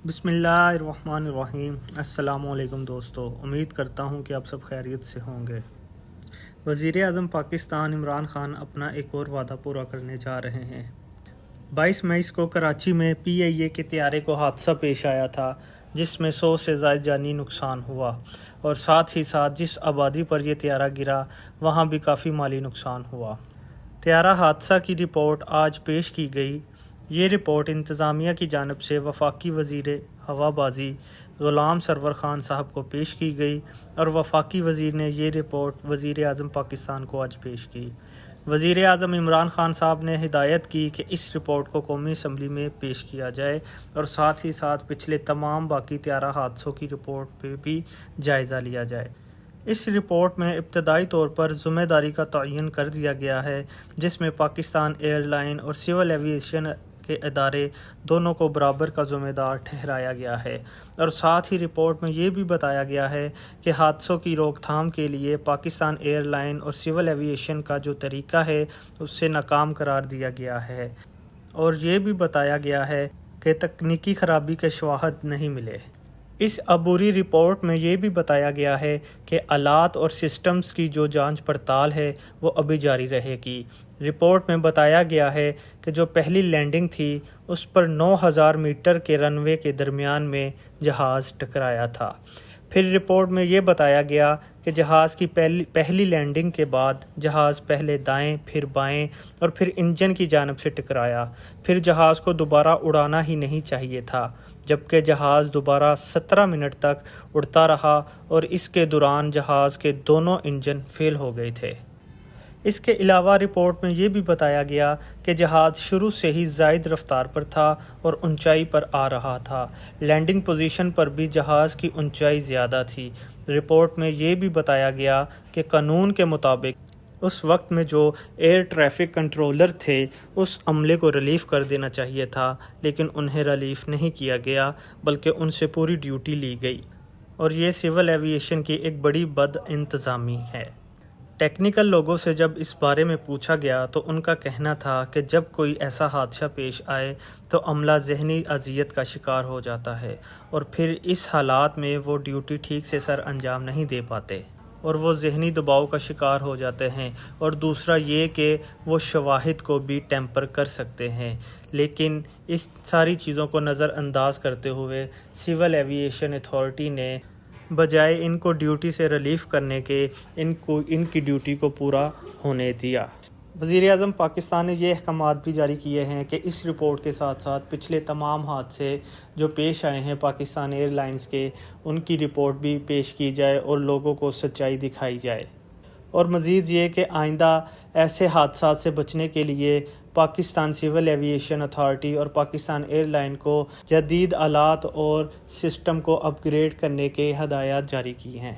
بسم اللہ الرحمن الرحیم۔ السلام علیکم دوستو، امید کرتا ہوں کہ آپ سب خیریت سے ہوں گے۔ وزیر اعظم پاکستان عمران خان اپنا ایک اور وعدہ پورا کرنے جا رہے ہیں۔ 22 مئی کو کراچی میں PIA کے طیارے کو حادثہ پیش آیا تھا جس میں 100 سے زائد جانی نقصان ہوا، اور ساتھ ہی ساتھ جس آبادی پر یہ طیارہ گرا وہاں بھی کافی مالی نقصان ہوا۔ طیارہ حادثہ کی رپورٹ آج پیش کی گئی۔ یہ رپورٹ انتظامیہ کی جانب سے وفاقی وزیر ہوا بازی غلام سرور خان صاحب کو پیش کی گئی، اور وفاقی وزیر نے یہ رپورٹ وزیر اعظم پاکستان کو آج پیش کی۔ وزیر اعظم عمران خان صاحب نے ہدایت کی کہ اس رپورٹ کو قومی اسمبلی میں پیش کیا جائے، اور ساتھ ہی ساتھ پچھلے تمام باقی طیارہ حادثوں کی رپورٹ پہ بھی جائزہ لیا جائے۔ اس رپورٹ میں ابتدائی طور پر ذمہ داری کا تعین کر دیا گیا ہے، جس میں پاکستان ایئر لائن اور سول ایویشن کے ادارے دونوں کو برابر کا ذمہ دار ٹھہرایا گیا ہے، اور ساتھ ہی رپورٹ میں یہ بھی بتایا گیا ہے کہ حادثوں کی روک تھام کے لیے پاکستان ایئر لائن اور سول ایویشن کا جو طریقہ ہے اس سے ناکام قرار دیا گیا ہے، اور یہ بھی بتایا گیا ہے کہ تکنیکی خرابی کے شواہد نہیں ملے۔ اس عبوری رپورٹ میں یہ بھی بتایا گیا ہے کہ آلات اور سسٹمز کی جو جانچ پڑتال ہے وہ ابھی جاری رہے گی۔ رپورٹ میں بتایا گیا ہے کہ جو پہلی لینڈنگ تھی اس پر 9000 میٹر کے رن وے کے درمیان میں جہاز ٹکرایا تھا۔ پھر رپورٹ میں یہ بتایا گیا کہ جہاز کی پہلی لینڈنگ کے بعد جہاز پہلے دائیں پھر بائیں اور پھر انجن کی جانب سے ٹکرایا، پھر جہاز کو دوبارہ اڑانا ہی نہیں چاہیے تھا، جبکہ جہاز دوبارہ 17 منٹ تک اڑتا رہا، اور اس کے دوران جہاز کے دونوں انجن فیل ہو گئے تھے۔ اس کے علاوہ رپورٹ میں یہ بھی بتایا گیا کہ جہاز شروع سے ہی زائد رفتار پر تھا اور اونچائی پر آ رہا تھا۔ لینڈنگ پوزیشن پر بھی جہاز کی اونچائی زیادہ تھی۔ رپورٹ میں یہ بھی بتایا گیا کہ قانون کے مطابق اس وقت میں جو ایئر ٹریفک کنٹرولر تھے اس عملے کو ریلیف کر دینا چاہیے تھا، لیکن انہیں ریلیف نہیں کیا گیا بلکہ ان سے پوری ڈیوٹی لی گئی، اور یہ سول ایویشن کی ایک بڑی بد انتظامی ہے۔ ٹیکنیکل لوگوں سے جب اس بارے میں پوچھا گیا تو ان کا کہنا تھا کہ جب کوئی ایسا حادثہ پیش آئے تو عملہ ذہنی اذیت کا شکار ہو جاتا ہے، اور پھر اس حالات میں وہ ڈیوٹی ٹھیک سے سر انجام نہیں دے پاتے، اور وہ ذہنی دباؤ کا شکار ہو جاتے ہیں، اور دوسرا یہ کہ وہ شواہد کو بھی ٹیمپر کر سکتے ہیں۔ لیکن اس ساری چیزوں کو نظر انداز کرتے ہوئے سول ایویشن اتھارٹی نے بجائے ان کو ڈیوٹی سے ریلیف کرنے کے ان کی ڈیوٹی کو پورا ہونے دیا۔ وزیر اعظم پاکستان نے یہ احکامات بھی جاری کیے ہیں کہ اس رپورٹ کے ساتھ ساتھ پچھلے تمام حادثے جو پیش آئے ہیں پاکستان ایئر لائنز کے، ان کی رپورٹ بھی پیش کی جائے اور لوگوں کو سچائی دکھائی جائے، اور مزید یہ کہ آئندہ ایسے حادثات سے بچنے کے لیے پاکستان سول ایویشن اتھارٹی اور پاکستان ایئر لائن کو جدید آلات اور سسٹم کو اپ گریڈ کرنے کے ہدایات جاری کی ہیں۔